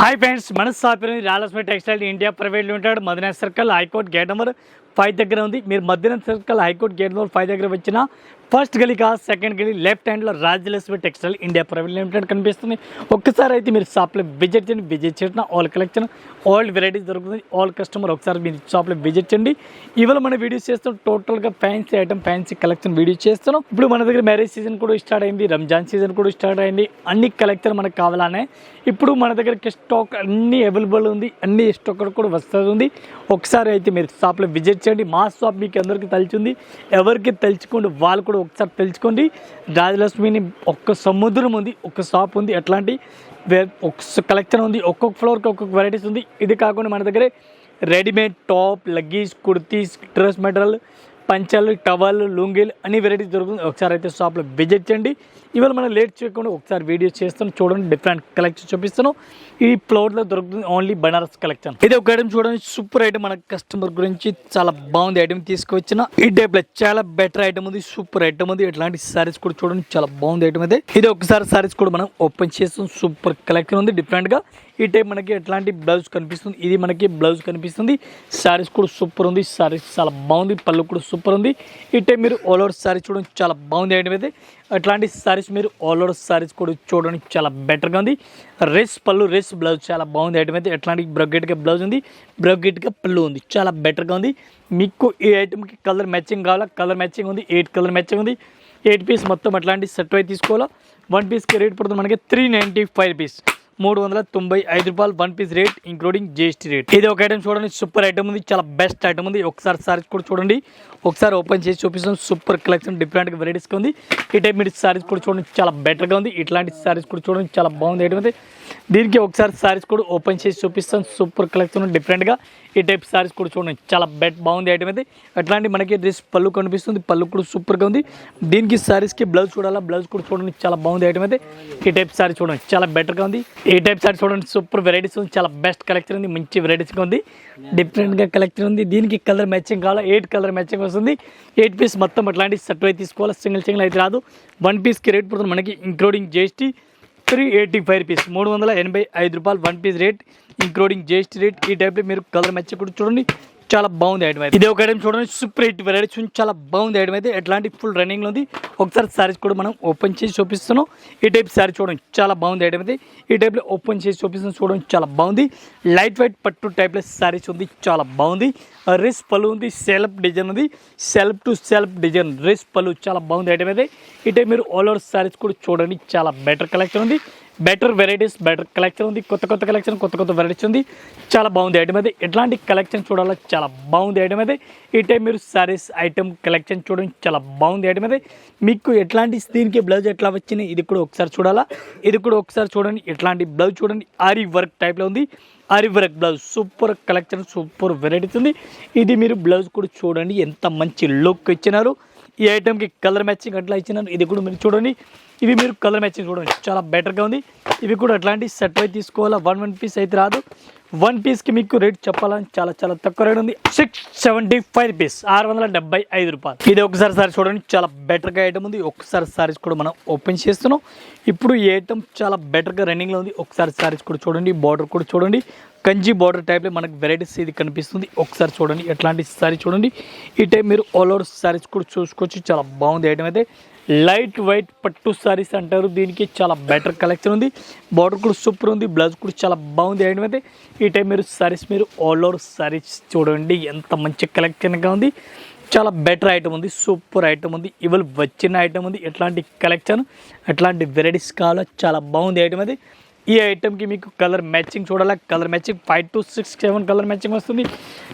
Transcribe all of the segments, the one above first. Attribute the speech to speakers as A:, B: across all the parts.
A: High friends मन स्थापित रालक्ष्मी textile India private limited Madina circle high court gate number 5 దగ్గర ఉంది। మీరు Madina circle high court gate number 5 దగ్గర వచ్చిన ఫస్ట్ గలీ కా సెకండ్ గలీ లెఫ్ట్ హ్యాండ్ లో Rajalakshmi textile India private limited కనిపిస్తుంది। ఒక్కసారి అయితే మీరు షాప్ లో విజిట్ చేసిన ఆల్ కలెక్షన్ ఆల్ వెరైటీస్ దొరుకుతుంది। ఆల్ కస్టమర్ ఒకసారి మీరు షాప్ లో విజిట్ చేయండి। ఇవాళ మన వీడియోస్ చేస్తాం టోటల్ గా fancy item fancy collection video చేస్తున్నాం। ఇప్పుడు మన దగ్గర మ్యారేజ్ సీజన్ కూడా స్టార్ట్ అయింది, రంజాన్ సీజన్ కూడా స్టార్ట్ అయింది। అన్ని కలెక్షన్ మనకు కావాలనే ఇప్పుడు మన దగ్గర స్టాక్ అన్ని అవైలబుల్ ఉంది, అన్ని స్టాక్ కూడా వస్తుంది। ఒకసారి అయితే మీరు షాప్ లో విజిట్ చేయండి। మా షాప్ మీకు అందరికీ తెలిసింది, ఎవరికి తెలుసుకోండి వాళ్ళు కూడా ఒకసారి తెలుసుకోండి। రాజలక్ష్మిని ఒక్క సముద్రం ఉంది, ఒక షాప్ ఉంది, అట్లాంటి ఒక కలెక్షన్ ఉంది, ఒక్కొక్క ఫ్లోర్కి ఒక్కొక్క వెరైటీస్ ఉంది। ఇది కాకుండా మన దగ్గర readymade top leggings kurtis dress material పంచలు టవల్ లుంగీలు అన్ని వెరైటీస్ దొరుకుతుంది। ఒకసారి అయితే షాప్లో విజిట్ చేయండి। ఇవాళ మనం లేట్ చేయకుండా ఒకసారి వీడియో చేస్తాను, చూడండి డిఫరెంట్ కలెక్షన్ చూపిస్తాను। ఈ ఫ్లోర్లో దొరుకుతుంది ఓన్లీ బనారస్ కలెక్షన్। ఇది ఒక ఐటమ్ చూడండి, సూపర్ ఐటమ్, మన కస్టమర్ గురించి చాలా బాగుంది ఐటమ్ తీసుకొచ్చిన। ఈ టైప్ లో చాలా బెటర్ ఐటమ్ ఉంది, సూపర్ ఐటమ్ ఉంది। ఇట్లాంటి సారీస్ కూడా చూడండి చాలా బాగుంది ఐటమ్ అయితే। ఇది ఒకసారి సారీస్ కూడా మనం ఓపెన్ చేస్తాం, సూపర్ కలెక్షన్ ఉంది డిఫరెంట్ గా। ఈ టైప్ మనకి ఎట్లాంటి బ్లౌజ్ కనిపిస్తుంది, ఇది మనకి బ్లౌజ్ కనిపిస్తుంది। సారీస్ కూడా సూపర్ ఉంది, సారీస్ చాలా బాగుంది, పళ్ళు కూడా సూపర్ ఉంది। ఈ టైప్ మీరు ఆల్ ఓవర్ సారీస్ చూడండి చాలా బాగుంది ఐటమ్ అయితే। అట్లాంటి సారీస్ మీరు ఆల్ ఓవర్ సారీస్ కూడా చూడండి చాలా బెటర్గా ఉంది। రెస్ పళ్ళు రెస్ బ్లౌజ్ చాలా బాగుంది ఐటమ్ అయితే। ఎట్లాంటి బ్రొకెట్గా బ్లౌజ్ ఉంది, బ్రొకెట్గా పళ్ళు ఉంది, చాలా బెటర్గా ఉంది। మీకు ఈ ఐటమ్కి కలర్ మ్యాచింగ్ కావాలా, కలర్ మ్యాచింగ్ ఉంది, 8 కలర్ మ్యాచింగ్ ఉంది। 8 పీస్ మొత్తం అట్లాంటి సెట్ అయితే తీసుకోవాలా। 1 పీస్కి రేట్ పడుతుంది మనకి 395 రూపీస్, 395 రూపాయలు 1 piece rate including GST rate. ఇది ఒక ఐటమ్ చూడండి, సూపర్ ఐటమ్ ఉంది, చాలా బెస్ట్ ఐటమ్ ఉంది। ఒకసారి సారీస్ కూడా చూడండి, ఒకసారి ఓపెన్ చేసి చూపిస్తాం, సూపర్ కలెక్షన్ డిఫరెంట్గా వెరైటీస్గా ఉంది। ఈ టైప్ మీరు సారీస్ కూడా చూడండి చాలా బెటర్గా ఉంది। ఇట్లాంటి సారీస్ కూడా చూడండి చాలా బాగుంది ఐటమ్ అయితే। దీనికి ఒకసారి సారీస్ కూడా ఓపెన్ చేసి చూపిస్తాం, సూపర్ కలెక్షన్ డిఫరెంట్గా। ఈ టైప్ సారీస్ కూడా చూడండి చాలా బాగుంది ఐటమ్ అయితే। అట్లాంటి మనకి డ్రెస్ పళ్ళు కనిపిస్తుంది, పళ్ళు కూడా సూపర్గా ఉంది। దీనికి సారీస్కి బ్లౌజ్ చూడాలా, బ్లౌజ్ కూడా చూడండి చాలా బాగుంది ఐటమ్ అయితే। ఈ టైప్ సారీ చూడండి చాలా బెటర్గా ఉంది। ఈ టైప్ సారీ చూడండి సూపర్ వెరైటీస్ ఉంది, చాలా బెస్ట్ కలెక్షన్ ఉంది, మంచి వెరైటీస్గా ఉంది, డిఫరెంట్గా కలెక్షన్ ఉంది। దీనికి కలర్ మ్యాచింగ్ కావాలా, 8 కలర్ మ్యాచింగ్ వస్తుంది। 8 పీస్ మొత్తం అట్లాంటి సెట్ అయితే తీసుకోవాలి, సింగిల్ అయితే రాదు। 1 పీస్కి రేట్ పడుతుంది మనకి ఇంక్లూడింగ్ జిఎస్టీ 385 రూపీస్, 385 రూపాయలు 1 piece rate including GST rate. ఈ టైప్లో మీరు కలర్ మ్యాచింగ్ కూడా చూడండి చాలా బాగుంది ఐటమ్ అయితే। ఇది ఒక ఐటమ్ చూడండి, సూపర్ హిట్ వెరైటీస్ చాలా బాగుంది ఐటమ్ అయితే। ఎట్లాంటి ఫుల్ రన్నింగ్లో ఉంది, ఒకసారి సారీస్ కూడా మనం ఓపెన్ చేసి చూపిస్తున్నాం। ఈ టైప్ సారీ చూడండి చాలా బాగుంది ఐటమ్ అయితే। ఈ టైప్లో ఓపెన్ చేసి చూపిస్తున్నాం, చూడండి చాలా బాగుంది। లైట్ వెయిట్ పట్టు టైప్లో సారీస్ ఉంది, చాలా బాగుంది। రిస్ పళ్ళు ఉంది, సెల్ఫ్ డిజైన్ ఉంది, సెల్ఫ్ టు సెల్ఫ్ డిజైన్ రిస్ పళ్ళు చాలా బాగుంది ఐటమ్ అయితే। ఈ టైప్ మీరు ఆల్ ఓవర్ సారీస్ కూడా చూడండి చాలా బెటర్ కలెక్షన్ ఉంది, బెటర్ వెరైటీస్ బెటర్ కలెక్షన్ ఉంది, కొత్త కలెక్షన్ కొత్త వెరైటీస్ ఉంది, చాలా బాగుంది ఐటమ్ అయితే। ఎట్లాంటి కలెక్షన్ చూడాలో చాలా బాగుంది ఐటమ్ అయితే। ఈ టైం మీరు సారీస్ ఐటమ్ కలెక్షన్ చూడండి చాలా బాగుంది ఐటమ్ అయితే। మీకు ఎట్లాంటి దీనికి బ్లౌజ్ ఎట్లా వచ్చినాయి ఇది కూడా ఒకసారి చూడాలా, ఇది కూడా ఒకసారి చూడండి। ఎట్లాంటి బ్లౌజ్ చూడండి ఆరి వర్క్ టైప్లో ఉంది, ఆరి work blouse super collection super varieties ఉంది। ఇది మీరు బ్లౌజ్ కూడా చూడండి ఎంత మంచి లుక్ ఇచ్చినారు। ఈ ఐటమ్కి కలర్ మ్యాచింగ్ అట్లా ఇచ్చినారు, ఇది కూడా మీరు చూడండి, ఇవి మీరు కలర్ మ్యాచింగ్ చూడండి చాలా బెటర్గా ఉంది। ఇవి కూడా అట్లాంటి సెట్ అయితే తీసుకోవాలా, 1 పీస్ అయితే రాదు। 1 పీస్కి మీకు రేట్ చెప్పాలని చాలా తక్కువ రేట్ ఉంది, 675 రూపీస్, 675 రూపాయలు। ఇది ఒకసారి సారీ చూడండి చాలా బెటర్గా ఐటమ్ ఉంది। ఒకసారి సారీస్ కూడా మనం ఓపెన్ చేస్తున్నాం। ఇప్పుడు ఈ ఐటమ్ చాలా బెటర్గా రన్నింగ్లో ఉంది। ఒకసారి సారీస్ కూడా చూడండి, బార్డర్ కూడా చూడండి, కంచి బార్డర్ టైప్లో మనకు వెరైటీస్ ఇది కనిపిస్తుంది। ఒకసారి చూడండి ఎట్లాంటి సారీ చూడండి। ఈ టైప్ మీరు ఆల్ ఓవర్ సారీస్ కూడా చూసుకోవచ్చు, చాలా బాగుంది ఐటమ్ అయితే। లైట్ వైట్ పట్టు సారీస్ అంటారు, దీనికి చాలా బెటర్ కలెక్షన్ ఉంది, బార్డర్ కూడా సూపర్ ఉంది, బ్లౌజ్ కూడా చాలా బాగుంది ఐటమ్ అయితే। ఈ టైం మీరు సారీస్ మీరు ఆల్ ఓవర్ సారీస్ చూడండి ఎంత మంచి కలెక్షన్గా ఉంది, చాలా బెటర్ ఐటమ్ ఉంది, సూపర్ ఐటమ్ ఉంది, ఇవాళ వచ్చిన ఐటమ్ ఉంది। ఎట్లాంటి కలెక్షన్ ఎట్లాంటి వెరైటీస్ కావాలో చాలా బాగుంది ఐటమ్ అయితే। ఈ ఐటమ్కి మీకు కలర్ మ్యాచింగ్ చూడాలా, colour matching 5 to 6 7 colour matching వస్తుంది।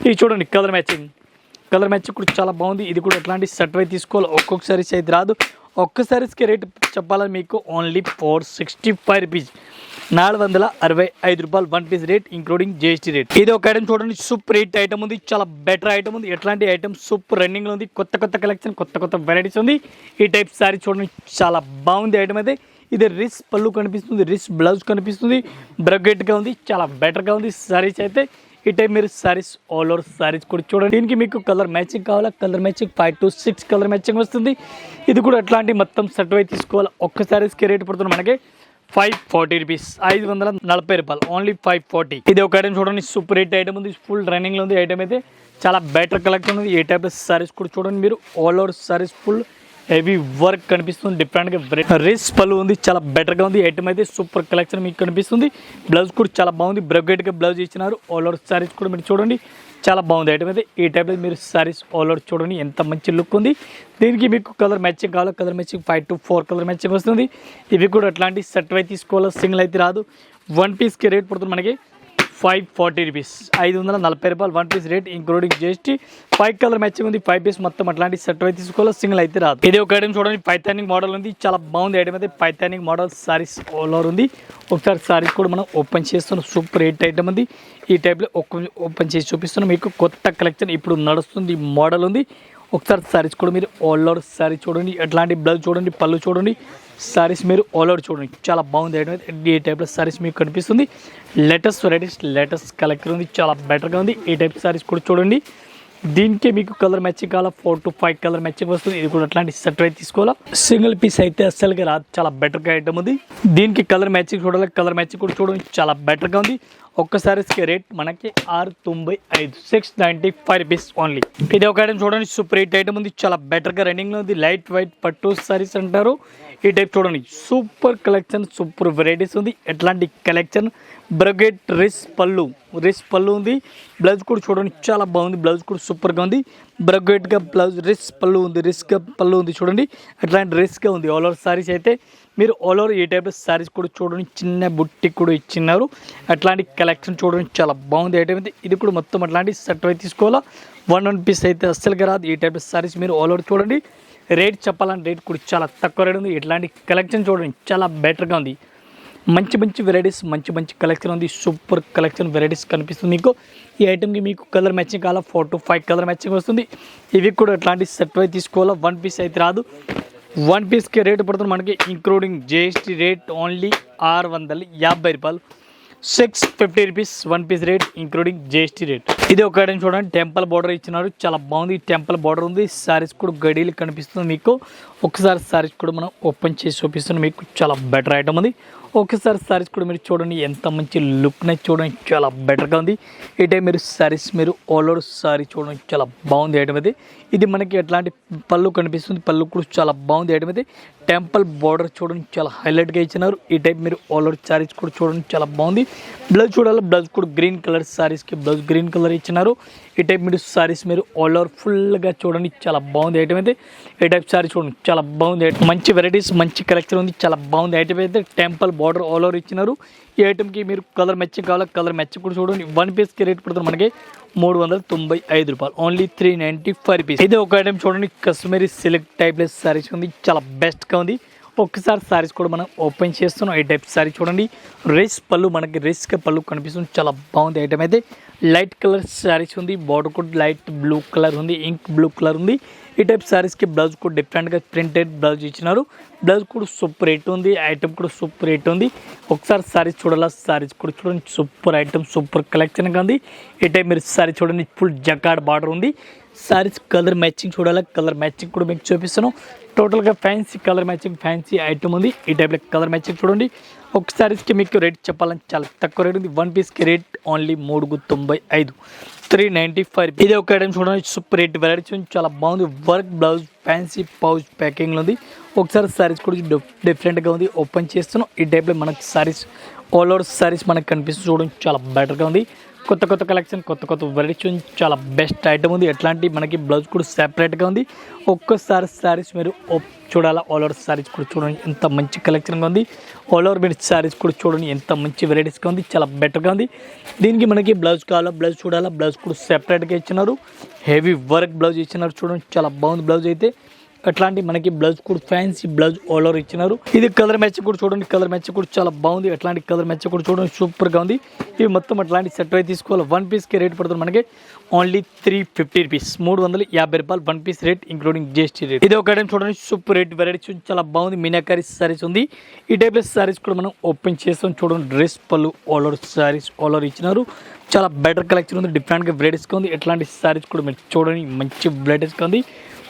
A: ఇది చూడండి కలర్ మ్యాచింగ్ కూడా చాలా బాగుంది। ఇది కూడా ఎట్లాంటి సెట్ అయితే తీసుకోవాలి, ఒక్కొక్క సారీస్ అయితే రాదు। ఒక్క సారీస్కి రేట్ చెప్పాలని మీకు ఓన్లీ 465 రూపీస్, 465 రూపాయలు 1 piece rate including GST rate. ఇది ఒక ఐటమ్ చూడండి సూపర్ హిట్ ఐటమ్ ఉంది, చాలా బెటర్ ఐటమ్ ఉంది। ఎట్లాంటి ఐటమ్ సూపర్ రన్నింగ్లో ఉంది, కొత్త కలెక్షన్ కొత్త వెరైటీస్ ఉంది। ఈ టైప్ సారీ చూడండి చాలా బాగుంది ఐటమ్ అయితే। ఇది రిస్ పళ్ళు కనిపిస్తుంది, రిస్ బ్లౌజ్ కనిపిస్తుంది, బ్రగెట్గా ఉంది, చాలా బెటర్గా ఉంది సారీస్ అయితే। ఈ టైం మీరు సారీస్ ఆల్ ఓవర్ సారీస్ కూడా చూడండి, దీనికి మీకు కలర్ మ్యాచింగ్ కావాలా, colour matching 5 to 6 colour matching వస్తుంది। ఇది కూడా అట్లాంటి మొత్తం సెట్ అయితే తీసుకోవాలి। ఒక్క సారీస్కి రేట్ పడుతుంది మనకి రూపీస్, 540 రూపాయలు, ఓన్లీ 540. ఇది ఒక ఐటమ్ చూడండి, సూపర్ హిట్ ఐటమ్ ఉంది, ఫుల్ రన్నింగ్లో ఉంది ఐటమ్ అయితే, చాలా బెటర్ కలెక్షన్ ఉంది. ఏ టైప్ ఆఫ్ సారీస్ కూడా చూడండి మీరు, all over saris full heavy work కనిపిస్తుంది, డిఫరెంట్గా రిచ్ పళ్ళు ఉంది, చాలా బెటర్గా ఉంది ఐటమ్ అయితే, సూపర్ కలెక్షన్ మీకు కనిపిస్తుంది. బ్లౌజ్ కూడా చాలా బాగుంది, బ్రొకెట్గా బ్లౌజ్ ఇచ్చినారు. ఆల్ ఓవర్ సారీస్ కూడా మీరు చూడండి, చాలా బాగుంది ఐటమ్ అయితే. ఈ టైప్లో మీరు సారీస్ ఆల్ ఓవర్ చూడండి, ఎంత మంచి లుక్ ఉంది. దీనికి మీకు కలర్ మ్యాచింగ్ కావాలో colour matching 5 to 4 colour matching వస్తుంది. ఇవి కూడా అట్లాంటి సెట్ అయితే తీసుకోవాలో, సింగిల్ అయితే రాదు. వన్ పీస్కి రేట్ పడుతుంది మనకి 540 రూపీస్, 540 రూపాయలు one piece rate, including GST. 5 colour matching ఉంది, 5 పీస్ మొత్తం అట్లాంటి సెట్ అయితే తీసుకోవాలో, సింగిల్ అయితే రాదు. ఇది ఒక ఐటమ్ చూడండి, పైథానిక్ మోడల్ ఉంది, చాలా బాగుంది ఐటమ్ అయితే. పైథానిక్ మోడల్ సారీస్ ఆల్ ఓవర్ ఉంది. ఒకసారి సారీస్ కూడా మనం ఓపెన్ చేస్తున్నాం, సూపర్ హిట్ ఐటమ్ ఉంది. ఈ టైప్లో ఓపెన్ చేసి చూపిస్తున్నాం మీకు, కొత్త కలెక్షన్ ఇప్పుడు నడుస్తుంది మోడల్ ఉంది. ఒకసారి సారీస్ కూడా మీరు ఆల్ ఓవర్ సారీ చూడండి, ఎట్లాంటి బ్లౌజ్ చూడండి, పళ్ళు చూడండి, సారీస్ మీరు ఆల్ ఓవర్ చూడండి, చాలా బాగుంది ఐటమ్. ఈ టైప్లో సారీస్ మీకు కనిపిస్తుంది. లేటెస్ట్ వెరైటీస్, లేటెస్ట్ కలెక్షన్ ఉంది, చాలా బెటర్గా ఉంది. ఈ టైప్ సారీస్ కూడా చూడండి. దీనికి మీకు కలర్ మ్యాచింగ్ కావాలా, 4 to 5 కలర్ మ్యాచింగ్ వస్తుంది. ఇది కూడా అట్లాంటి సెట్ అయితే తీసుకోవాలా, సింగిల్ పీస్ అయితే అస్సలుగా రాదు, చాలా బెటర్గా ఐటమ్ ఉంది. దీనికి కలర్ మ్యాచింగ్ చూడాలి, కలర్ మ్యాచింగ్ కూడా చూడండి, చాలా బెటర్గా ఉంది. ఒక్క సారీస్కి రేట్ మనకి 695, 695 రూపీస్ ఓన్లీ. ఇది ఒక ఐటమ్ చూడండి, సూపర్ హిట్ ఐటమ్ ఉంది, చాలా బెటర్గా రన్నింగ్లో ఉంది. లైట్ వైట్ పట్టు సారీస్ అంటారు. ఈ టైప్ చూడండి, సూపర్ కలెక్షన్, సూపర్ వెరైటీస్ ఉంది. ఎట్లాంటి కలెక్షన్, బ్రొకెట్ రిచ్ పళ్ళు ఉంది. బ్లౌజ్ కూడా చూడండి, చాలా బాగుంది, బ్లౌజ్ కూడా సూపర్గా ఉంది. బ్రొకెట్గా బ్లౌజ్, రిచ్ పళ్ళు ఉంది, రిస్క్గా పళ్ళు ఉంది చూడండి, అట్లాంటి రిస్క్గా ఉంది. ఆల్ ఓవర్ సారీస్ అయితే మీరు ఆల్ ఓవర్ ఈ టైప్ సారీస్ కూడా చూడండి, చిన్న బుట్టి కూడా ఇచ్చినారు. అట్లాంటి కలెక్షన్ చూడండి, చాలా బాగుంది ఐటమ్ అయితే. ఇది కూడా మొత్తం అట్లాంటి సెట్ అయితే తీసుకోవాలా, వన్ పీస్ అయితే అస్సలుగా రాదు. ఈ టైప్ సారీస్ మీరు ఆల్ ఓవర్ చూడండి. రేట్ చెప్పాలంటే రేట్ కూడా చాలా తక్కువ రేట్ ఉంది. ఇట్లాంటి కలెక్షన్ చూడండి, చాలా బెటర్గా ఉంది. మంచి వెరైటీస్, మంచి కలెక్షన్ ఉంది, సూపర్ కలెక్షన్ వెరైటీస్ కనిపిస్తుంది మీకు. ఈ ఐటమ్కి మీకు కలర్ మ్యాచింగ్ కావాలా, 4 to 5 కలర్ మ్యాచింగ్ వస్తుంది. ఇవి కూడా అట్లాంటి సెట్ అయితే తీసుకోవాలా, వన్ పీస్ అయితే రాదు. వన్ పీస్కి రేట్ పడుతుంది మనకి, ఇంక్లూడింగ్ GST రేట్ ఓన్లీ 650 రూపాయలు, 650 rupees one piece rate, including GST rate. ఇది ఒక ఐటమ్ చూడండి, టెంపుల్ బార్డర్ ఇచ్చినారు, చాలా బాగుంది. టెంపుల్ బార్డర్ ఉంది, సారీస్ కూడా గడీలు కనిపిస్తుంది మీకు. ఒకసారి సారీస్ కూడా మనం ఓపెన్ చేసి చూపిస్తున్నాం మీకు, చాలా బెటర్ ఐటమ్ ఉంది. ఒకసారి సారీస్ కూడా మీరు చూడండి, ఎంత మంచి లుక్నే చూడండి, చాలా బెటర్గా ఉంది. ఈ టైం మీరు సారీస్ మీరు ఆల్ ఓవర్ సారీ చూడండి, చాలా బాగుంది ఐటమ్ అయితే. ఇది మనకి ఎట్లాంటి పళ్ళు కనిపిస్తుంది, పళ్ళు కూడా చాలా బాగుంది ఐటమ్ అయితే. టెంపుల్ బార్డర్ చూడండి, చాలా హైలైట్గా ఇచ్చినారు. ఈ టైప్ మీరు ఆల్ ఓవర్ సారీస్ కూడా చూడండి, చాలా బాగుంది. బ్లౌజ్ చూడాలి, బ్లౌజ్ కూడా గ్రీన్ కలర్, సారీస్కి బ్లౌజ్ గ్రీన్ కలర్ ఇచ్చినారు. ఈ టైప్ మీరు సారీస్ మీరు ఆల్ ఓవర్ ఫుల్గా చూడండి, చాలా బాగుంది ఐటమ్ అయితే. ఈ టైప్ సారీ చూడండి, చాలా బాగుంది. మంచి వెరైటీస్, మంచి కలెక్షన్ ఉంది, చాలా బాగుంది ఐటమ్ అయితే. టెంపుల్ బార్డర్ ఆల్ ఓవర్ ఇచ్చినారు. ఈ ఐటమ్కి మీరు కలర్ మ్యాచింగ్ కావాలా, కలర్ మ్యాచింగ్ కూడా చూడండి. వన్ పీస్కి రేట్ పడుతుంది మనకి 395 రూపాయలు, ఓన్లీ 395 రూపీస్. ఇది ఒక ఐటమ్ చూడండి, కాశ్మీరీ సిల్క్ టైప్లెస్ సారీస్ ఉంది, చాలా బెస్ట్గా ఉంది. ఒక్కసారి సారీస్ కూడా మనం ఓపెన్ చేస్తున్నాం. ఈ టైప్ సారీ చూడండి, రేస్ పళ్ళు, మనకి రేస్గా పళ్ళు కనిపిస్తుంది, చాలా బాగుంది ఐటమ్ అయితే. లైట్ కలర్ సారీస్ ఉంది, బార్డర్ కూడా లైట్ బ్లూ కలర్ ఉంది, ఇంక్ బ్లూ కలర్ ఉంది. ఈ టైప్ సారీస్కి బ్లౌజ్ కూడా డిఫరెంట్గా ప్రింటెడ్ బ్లౌజ్ ఇచ్చినారు. బ్లౌజ్ కూడా సూపర్ రేట్ ఉంది, ఐటమ్ కూడా సూపర్ రేట్ ఉంది. ఒకసారి సారీస్ చూడాలా, సారీస్ కూడా చూడండి, సూపర్ ఐటమ్, సూపర్ కలెక్షన్గా ఉంది. ఈ టైప్ మీరు సారీ చూడండి, ఫుల్ జకాడ్ బార్డర్ ఉంది. సారీస్ కలర్ మ్యాచింగ్ చూడాలి, కలర్ మ్యాచింగ్ కూడా మీకు చూపిస్తాను. టోటల్గా fancy colour matching, fancy item ఉంది. ఈ టైప్లో కలర్ మ్యాచింగ్ చూడండి. ఒక సారీస్కి మీకు రేట్ చెప్పాలని చాలా తక్కువ రేట్ ఉంది. వన్ పీస్కి రేట్ ఓన్లీ 395, 395. ఇది ఒక ఐటమ్ చూడండి, సూపర్ రేట్ వెరైటీ, చాలా బాగుంది. వర్క్ బ్లౌజ్, ఫ్యాన్సీ పౌచ్ ప్యాకింగ్లో ఉంది. ఒకసారి సారీస్ కూడా డిఫరెంట్గా ఉంది, ఓపెన్ చేస్తున్నాం. ఈ టైప్లో మనకి సారీస్ ఆల్ ఓవర్ సారీస్ మనకు కనిపిస్తుంది చూడండి, చాలా బెటర్గా ఉంది. కొత్త కలెక్షన్, కొత్త వెరైటీ, చాలా బెస్ట్ ఐటమ్ ఉంది. ఎట్లాంటి మనకి బ్లౌజ్ కూడా సెపరేట్గా ఉంది. ఒక్కసారి సారీస్ మీరు చూడాలా, ఆల్ ఓవర్ సారీస్ కూడా చూడండి, ఎంత మంచి కలెక్షన్గా ఉంది. ఆల్ ఓవర్ మీరు సారీస్ కూడా చూడండి, ఎంత మంచి వెరైటీస్గా ఉంది, చాలా బెటర్గా ఉంది. దీనికి మనకి బ్లౌజ్ కావాలా, బ్లౌజ్ చూడాలా, బ్లౌజ్ కూడా సెపరేట్గా ఇచ్చినారు. హెవీ వర్క్ బ్లౌజ్ ఇచ్చినారు చూడండి, చాలా బాగుంది బ్లౌజ్ అయితే. అట్లాంటి మనకి బ్లౌజ్ కూడా ఫ్యాన్సీ బ్లౌజ్ ఆల్ ఓవర్ ఇచ్చినారు. ఇది కలర్ మ్యాచ్ కూడా చూడండి, కలర్ మ్యాచ్ కూడా చాలా బాగుంది. అట్లాంటి కలర్ మ్యాచ్ కూడా చూడండి, సూపర్గా ఉంది. ఇవి మొత్తం అట్లాంటి సెట్ అయితే తీసుకోవాలి. వన్ పీస్కి రేట్ పడుతుంది మనకి ఓన్లీ 350 రూపీస్, 350 రూపాయలు one piece rate, including GST rate. ఇది ఒక ఐటమ్ చూడండి, సూపర్ రేట్ వెరైటీ, చాలా బాగుంది. మీనాకారి సారీస్ ఉంది. ఈ టైప్ సారీస్ కూడా మనం ఓపెన్ చేస్తాం చూడండి. డ్రెస్ పళ్ళు all over saris all over ఇచ్చినారు. చాలా బెటర్ కలెక్షన్ ఉంది, డిఫరెంట్గా వెరైటీస్గా ఉంది. ఎట్లాంటి సారీస్ కూడా మీరు చూడండి, మంచి వెరైటీస్గా ఉంది.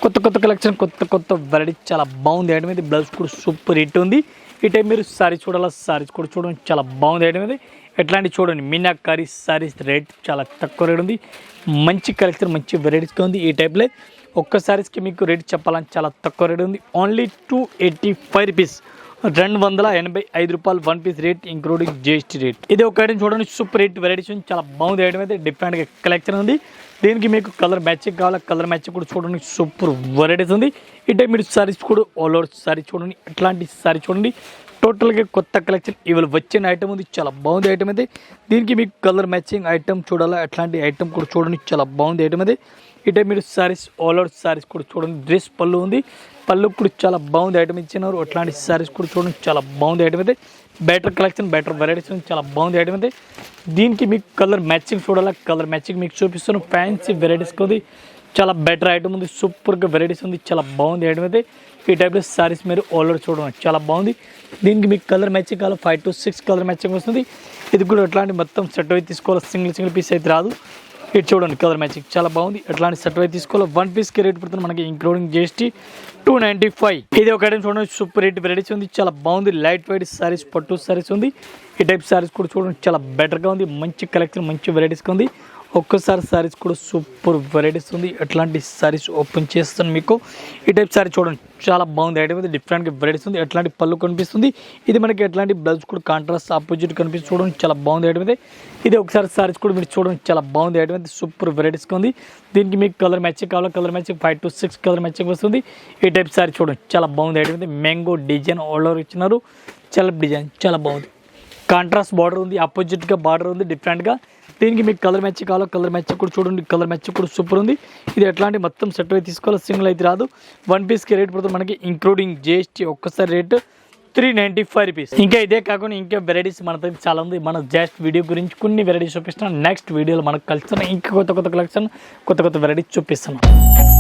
A: కొత్త కలెక్షన్, కొత్త వెరైటీ, చాలా బాగుంది ఐటమ్ అయితే. బ్లౌజ్ కూడా సూపర్ హిట్ ఉంది. ఈ టైం మీరు సారీస్ చూడాలా, సారీస్ కూడా చూడండి చాలా బాగుంది ఐటమ్ ఇది. ఎట్లాంటి చూడండి మీనాకారి సారీస్ రేట్ చాలా తక్కువ రేట్ ఉంది. మంచి కలెక్షన్ మంచి వెరైటీస్గా ఉంది. ఈ టైప్లో ఒక్క సారీస్కి మీకు రేట్ చెప్పాలని చాలా తక్కువ రేట్ ఉంది. ఓన్లీ 285 రూపీస్, 285 రూపాయలు one piece rate including GST rate. ఇది ఒక ఐటమ్ చూడండి సూపర్ రేట్ వెరైటీస్ ఉంది. చాలా బాగుంది ఐటమ్ అయితే, డిఫరెంట్గా కలెక్షన్ ఉంది. దీనికి మీకు కలర్ మ్యాచింగ్ కావాలా, కలర్ మ్యాచింగ్ కూడా చూడండి సూపర్ వెరైటీస్ ఉంది. ఈ టైం మీరు సారీస్ కూడా ఆల్ ఓవర్ సారీ చూడండి, ఎట్లాంటి సారీ చూడండి టోటల్గా కొత్త కలెక్షన్ ఇవాళ వచ్చిన ఐటమ్ ఉంది. చాలా బాగుంది ఐటమ్ అయితే. దీనికి మీకు కలర్ మ్యాచింగ్ ఐటమ్ చూడాలా, అట్లాంటి ఐటమ్ కూడా చూడండి చాలా బాగుంది ఐటమ్ అయితే. ఈ టైం మీరు సారీస్ ఆల్ ఓవర్ సారీస్ కూడా చూడండి. డ్రెస్ పళ్ళు ఉంది, పళ్ళు కూడా చాలా బాగుంది ఐటమ్ ఇచ్చినారు. అట్లాంటి సారీస్ కూడా చూడండి చాలా బాగుంది ఐటమ్ అయితే. బెటర్ కలెక్షన్ బెటర్ వెరైటీస్ చాలా బాగుంది ఐటమ్ అయితే. దీనికి మీకు కలర్ మ్యాచింగ్ చూడాలా, కలర్ మ్యాచింగ్ మీకు చూపిస్తాను. ఫ్యాన్సీ వెరైటీస్కి ఉంది, చాలా బెటర్ ఐటమ్ ఉంది, సూపర్గా వెరైటీస్ ఉంది, చాలా బాగుంది ఐటమ్ అయితే. ఈ టైప్లో సారీస్ మీరు ఆల్ ఓవర్ చూడండి చాలా బాగుంది. దీనికి మీకు కలర్ మ్యాచింగ్ కావాలి, 5 to 6 కలర్ మ్యాచింగ్ వస్తుంది. ఇది కూడా ఎట్లాంటి మొత్తం సెట్ అయితే తీసుకోవాలి, సింగిల్ పీస్ అయితే రాదు. ఇది చూడండి కలర్ మ్యాచింగ్ చాలా బాగుంది. ఎట్లాంటి సెట్ అయితే తీసుకోవాలి. వన్ పీస్కి రేట్ పడుతుంది మనకి ఇంక్లూడింగ్ జిఎస్టీ 295. ఇది ఒక ఐటమ్ చూడండి సూపర్ రేట్ వెరైటీస్ ఉంది, చాలా బాగుంది. లైట్ వెయిట్ సారీస్ పట్టు సారీస్ ఉంది. ఈ టైప్ సారీస్ కూడా చూడండి చాలా బెటర్గా ఉంది. మంచి కలెక్షన్ మంచి వెరైటీస్గా ఉంది. ఒక్కసారి సారీస్ కూడా సూపర్ వెరైటీస్ ఉంది. ఎట్లాంటి సారీస్ ఓపెన్ చేస్తాను మీకు. ఈ టైప్ సారీ చూడండి చాలా బాగుంది ఐటమ్ అయితే, డిఫరెంట్గా వెరైటీస్ ఉంది. ఎట్లాంటి పళ్ళు కనిపిస్తుంది. ఇది మనకి ఎట్లాంటి బ్లౌజ్ కూడా కాంట్రాస్ట్ ఆపోజిట్ కనిపిస్తుంది. చూడండి చాలా బాగుంది ఐటమ్ అయితే. ఇది ఒకసారి సారీస్ కూడా మీరు చూడండి చాలా బాగుంది ఐటమ్ అయితే, సూపర్ వెరైటీస్గా ఉంది. దీనికి మీకు కలర్ మ్యాచింగ్ కావాలా, colour matching 5 to 6 colour matching వస్తుంది. ఈ టైప్ సారీ చూడండి చాలా బాగుంది ఐటమ్ అయితే. మ్యాంగో డిజైన్ ఆల్ ఓవర్ ఇచ్చినారు, చాలా డిజైన్ చాలా బాగుంది. కాంట్రాస్ట్ బార్డర్ ఉంది, ఆపోజిట్గా బార్డర్ ఉంది డిఫరెంట్గా. దీనికి మీకు కలర్ మ్యాచింగ్ కావాలో కలర్ మ్యాచింగ్ కూడా చూడండి, కలర్ మ్యాచింగ్ కూడా సూపర్ ఉంది. ఇది ఎట్లాంటి మొత్తం సెట్ అయితే తీసుకోవాలి, సింగిల్ అయితే రాదు. వన్ పీస్కి రేట్ పడుతుంది మనకి ఇంక్లూడింగ్ జిఎస్టీ ఒక్కసారి రేట్ 395 రూపీస్. ఇంకా ఇదే కాకుండా ఇంకా వెరైటీస్ మన దగ్గర చాలా ఉంది. మన జస్ట్ వీడియో గురించి కొన్ని వెరైటీస్ చూపిస్తున్నాం. నెక్స్ట్ వీడియోలో మనకు కలిసి ఇంకా కొత్త కలెక్షన్ కొత్త వెరైటీస్ చూపిస్తున్నాం.